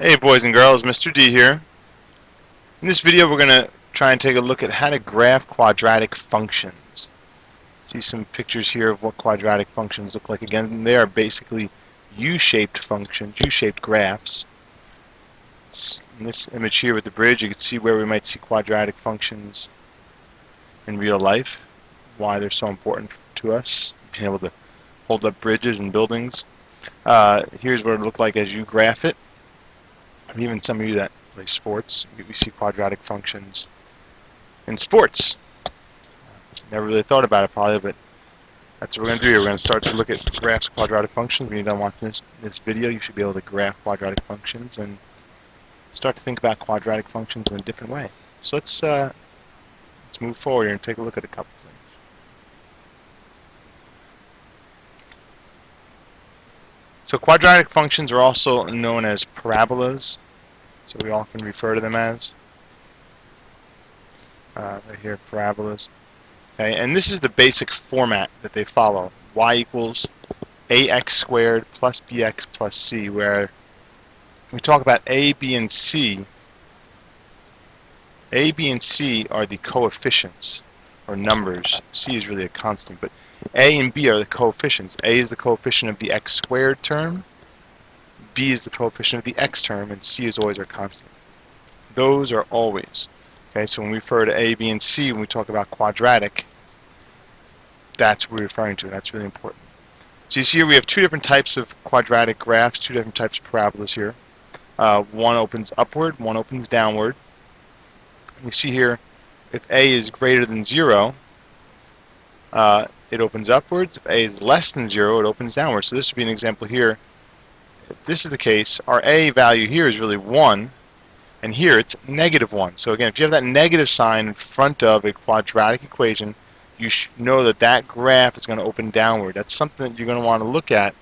Hey boys and girls, Mr. D here. In this video we're going to try and take a look at how to graph quadratic functions. See some pictures here of what quadratic functions look like. Again, they are basically U-shaped functions, U-shaped graphs. In this image here with the bridge, you can see where we might see quadratic functions in real life, why they're so important to us, being able to hold up bridges and buildings. Here's what it looked like as you graph it. And even some of you that play sports, we see quadratic functions in sports. Never really thought about it probably, but that's what we're going to do here. We're going to start to look at graphs of quadratic functions. When you're done watching this video, you should be able to graph quadratic functions and start to think about quadratic functions in a different way. So let's move forward here and take a look at a couple things. So quadratic functions are also known as parabolas. So we often refer to them as right here, parabolas. Okay, and this is the basic format that they follow. Y equals ax squared plus bx plus c, where we talk about a, b, and c. A, b, and c are the coefficients, or numbers. C is really a constant, but a and b are the coefficients. A is the coefficient of the x squared term, b is the coefficient of the x term, and c is always our constant. Those are always. Okay, so when we refer to a, b, and c, when we talk about quadratic, that's what we're referring to. That's really important. So you see here we have two different types of quadratic graphs, two different types of parabolas here. One opens upward, one opens downward. And you see here, if a is greater than 0, it opens upwards. If a is less than 0, it opens downwards. So this would be an example here. If this is the case, our a value here is really 1, and here it's -1. So again, if you have that negative sign in front of a quadratic equation, you know that that graph is going to open downward. That's something that you're going to want to look at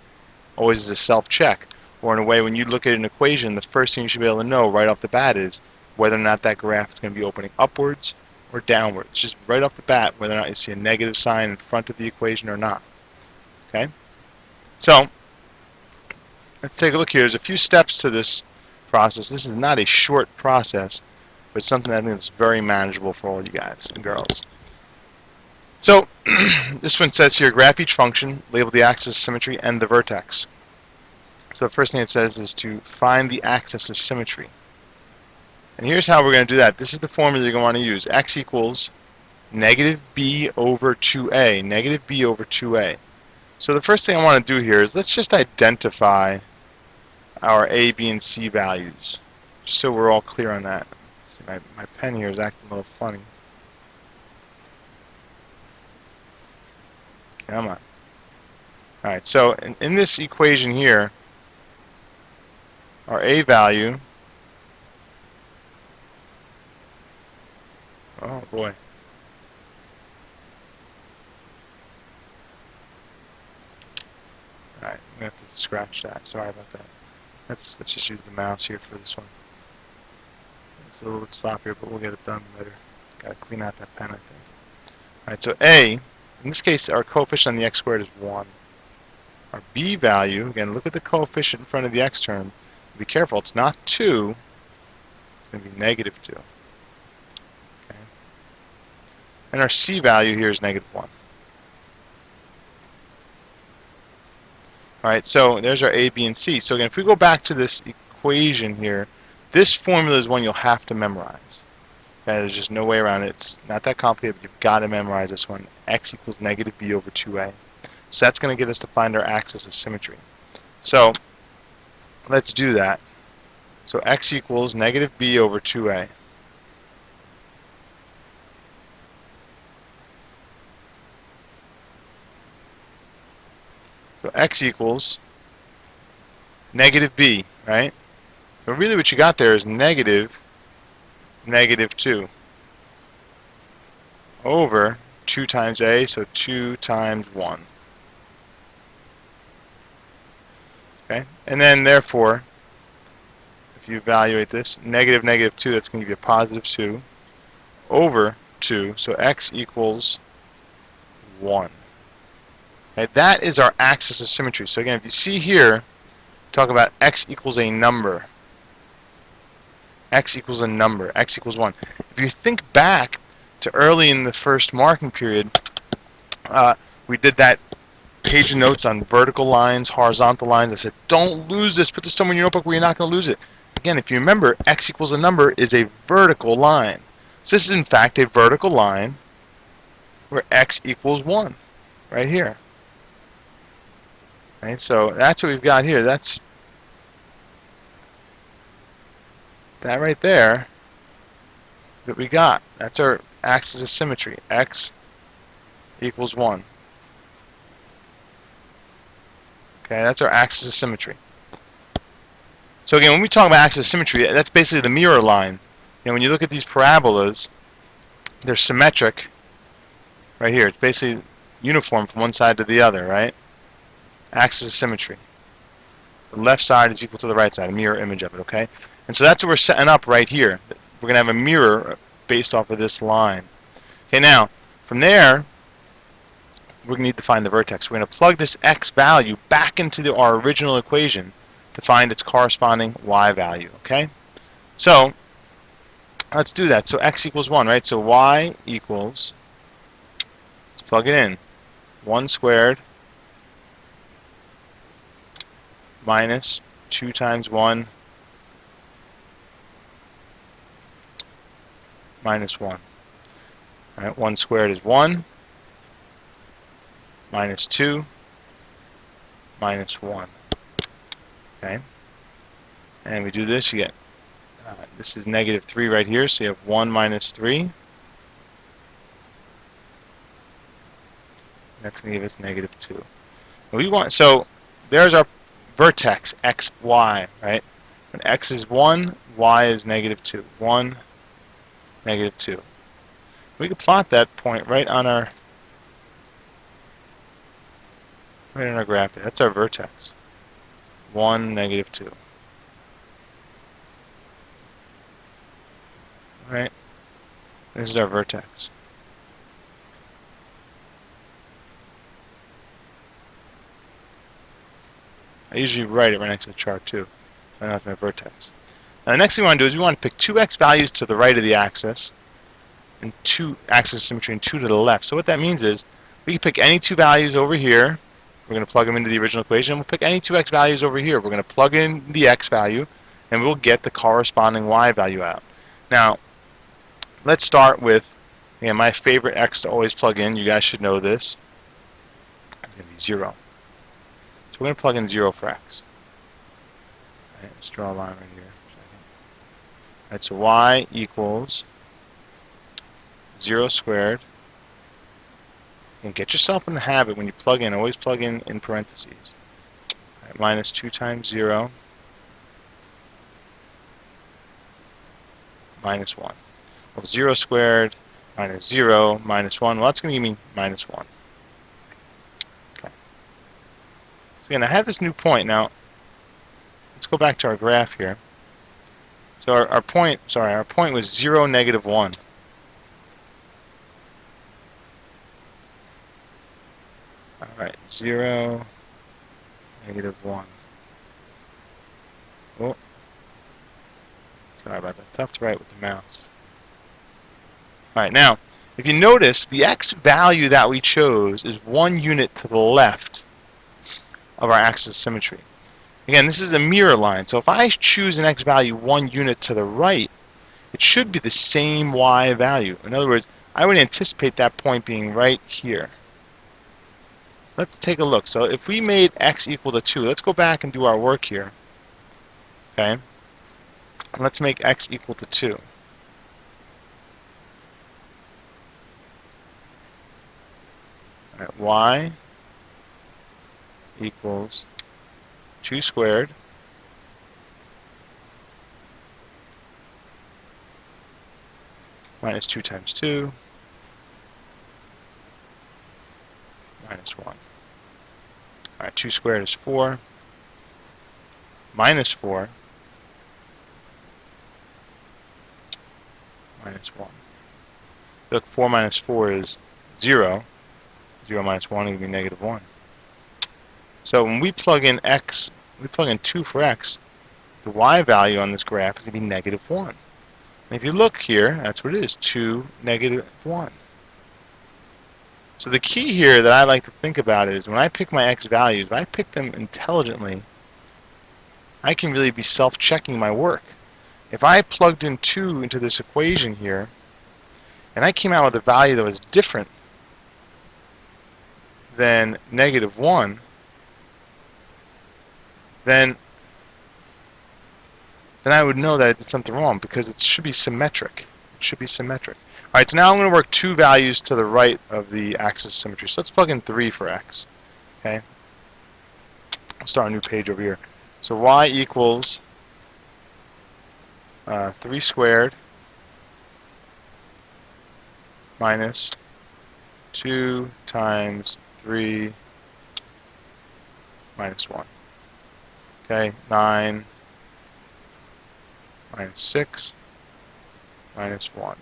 always as a self-check. Or in a way, when you look at an equation, the first thing you should be able to know right off the bat is whether or not that graph is going to be opening upwards or downwards. Just right off the bat, whether or not you see a negative sign in front of the equation or not. Okay? So, let's take a look here. There's a few steps to this process. This is not a short process, but it's something I think is very manageable for all you guys and girls. So, this one says here, graph each function, label the axis of symmetry and the vertex. So the first thing it says is to find the axis of symmetry. And here's how we're going to do that. This is the formula you're going to want to use. X equals negative b over 2a. Negative b over 2a. So the first thing I want to do here is let's just identify our a, b, and c values, just so we're all clear on that. See, my pen here is acting a little funny. Come on. Alright, so in this equation here, our a value, oh boy. Alright, I'm going to have to scratch that. Sorry about that. Let's just use the mouse here for this one. It's a little bit sloppier, but we'll get it done later. Got to clean out that pen, I think. Alright, so a, in this case, our coefficient on the x squared is 1. Our b value, again, look at the coefficient in front of the x term. Be careful, it's not 2. It's going to be -2. Okay. And our c value here is -1. Alright, so there's our a, b, and c. So again, if we go back to this equation here, this formula is one you'll have to memorize. Okay, there's just no way around it. It's not that complicated, but you've got to memorize this one. X equals negative b over 2a. So that's going to get us to find our axis of symmetry. So let's do that. So x equals negative b over 2a. So x equals negative b, right? So really what you got there is -2 over 2 times a, so 2 times 1. Okay? And then therefore, if you evaluate this, negative 2, that's going to give you a positive 2 over 2, so x equals 1. Okay? That is our axis of symmetry. So again, if you see here, talk about x equals a number. X equals a number. X equals 1. If you think back to early in the first marking period, we did that page of notes on vertical lines, horizontal lines. I said, don't lose this. Put this somewhere in your notebook where you're not going to lose it. Again, if you remember, X equals a number is a vertical line. So this is, in fact, a vertical line where X equals 1, right here. Right? So that's what we've got here. That's that right there that we got. That's our axis of symmetry. X equals 1. Okay, that's our axis of symmetry. So again, when we talk about axis of symmetry, that's basically the mirror line. You know, when you look at these parabolas, they're symmetric right here. It's basically uniform from one side to the other, right? Axis of symmetry. The left side is equal to the right side, a mirror image of it, okay? And so that's what we're setting up right here. We're going to have a mirror based off of this line. Okay, now, from there, we're going to need to find the vertex. We're going to plug this x value back into our original equation to find its corresponding y value, okay? So, let's do that. So x equals 1, right? So y equals, let's plug it in, 1 squared minus 2 times 1 minus 1. All right, 1 squared is 1, minus 2, minus 1. Okay? And we do this, you get, this is negative 3 right here, so you have 1 minus 3. That's going to give us negative 2. We want, so there's our vertex, x, y, right? When x is 1, y is negative 2. 1, negative 2. We can plot that point right on our graph. That's our vertex. 1, negative 2. Right? This is our vertex. I usually write it right next to the chart too. So I know it's my vertex. Now the next thing we want to do is we want to pick 2 x values to the right of the axis, and 2 axis of symmetry, and 2 to the left. So what that means is we can pick any 2 values over here. We're going to plug them into the original equation. And we'll pick any 2 x values over here. We're going to plug in the x value, and we'll get the corresponding y value out. Now, let's start with, again, my favorite x to always plug in. You guys should know this. It's going to be 0. So we're going to plug in 0 for x. Right, let's draw a line right here. Right, so y equals 0 squared. And get yourself in the habit when you plug in, always plug in parentheses. Right, minus 2 times 0 minus 1. Well, 0 squared minus 0 minus 1. Well, that's going to give me minus 1. Okay. So again, I have this new point. Now, let's go back to our graph here. So our point was 0, negative 1. Alright, 0, negative 1. Oh, sorry about that. Tough to write with the mouse. Alright, now, if you notice, the x value that we chose is 1 unit to the left of our axis of symmetry. Again, this is a mirror line, so if I choose an x value 1 unit to the right, it should be the same y value. In other words, I would anticipate that point being right here. Let's take a look. So if we made x equal to 2, let's go back and do our work here. Okay? And let's make x equal to 2. All right, y equals 2 squared minus 2 times 2 minus 1. Alright, 2 squared is 4 minus 4 minus 1. Look, 4 minus 4 is 0. 0 minus 1 will be negative 1. So when we plug in x, we plug in 2 for x, the y value on this graph is going to be negative 1. And if you look here, that's what it is, 2, negative 1. So the key here that I like to think about is when I pick my x values, if I pick them intelligently, I can really be self-checking my work. If I plugged in 2 into this equation here, and I came out with a value that was different than negative 1, then I would know that I did something wrong because it should be symmetric. It should be symmetric. All right, so now I'm going to work 2 values to the right of the axis symmetry. So let's plug in 3 for x. Okay, I'll start a new page over here. So y equals 3 squared minus 2 times 3 minus 1. Okay, 9 minus 6 minus 1.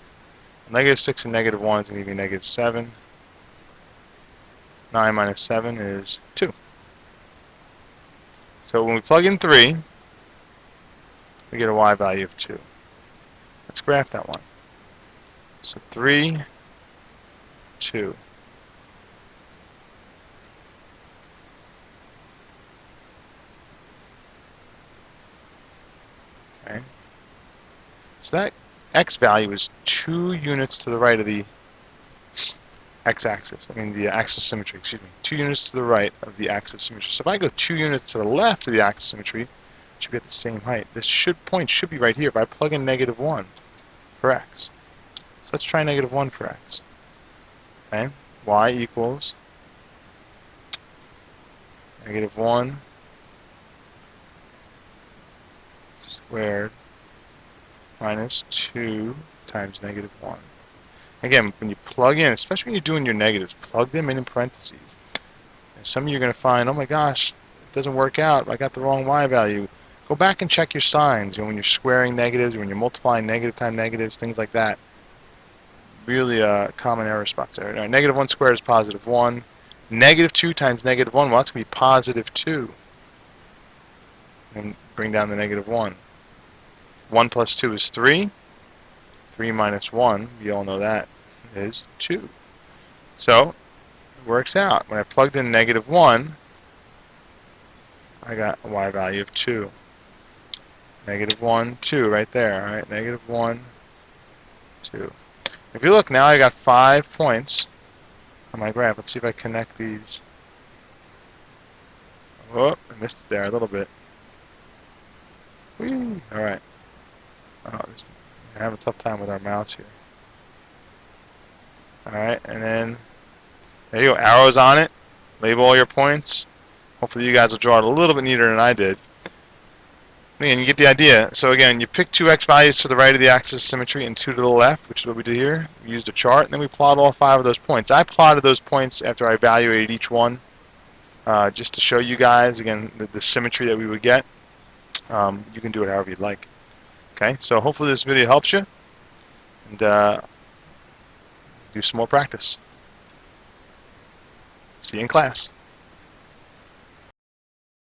Negative 6 and negative 1 is going to give me negative 7. 9 minus 7 is 2. So when we plug in 3, we get a y value of 2. Let's graph that one. So 3, 2. Okay. So that x value is 2 units to the right of the x-axis. I mean the axis symmetry, excuse me. 2 units to the right of the axis symmetry. So if I go 2 units to the left of the axis symmetry, it should be at the same height. This point should be right here if I plug in negative 1 for x. So let's try negative 1 for x. Okay, y equals negative 1 squared minus 2 times negative 1. Again, when you plug in, especially when you're doing your negatives, plug them in parentheses. And some of you are going to find, oh my gosh, it doesn't work out. I got the wrong y value. Go back and check your signs. You know, when you're squaring negatives, when you're multiplying negative times negatives, things like that. Really common error spots there. Right, negative 1 squared is positive 1. Negative 2 times negative 1, well, that's going to be positive 2. And bring down the negative 1. 1 plus 2 is 3. 3 minus 1, you all know that, is 2. So, it works out. When I plugged in negative 1, I got a y value of 2. Negative 1, 2 right there. All right, negative 1, 2. If you look now, I got 5 points on my graph. Let's see if I connect these. Oh, I missed it there a little bit. Whee! All right. Oh, I have a tough time with our mouse here. All right, and then there you go. Arrows on it. Label all your points. Hopefully you guys will draw it a little bit neater than I did. Again, you get the idea. So again, you pick 2 x values to the right of the axis symmetry and 2 to the left, which is what we did here. We used a chart, and then we plot all 5 of those points. I plotted those points after I evaluated each one, just to show you guys, again, the symmetry that we would get. You can do it however you'd like. Okay, so hopefully this video helps you, and do some more practice. See you in class.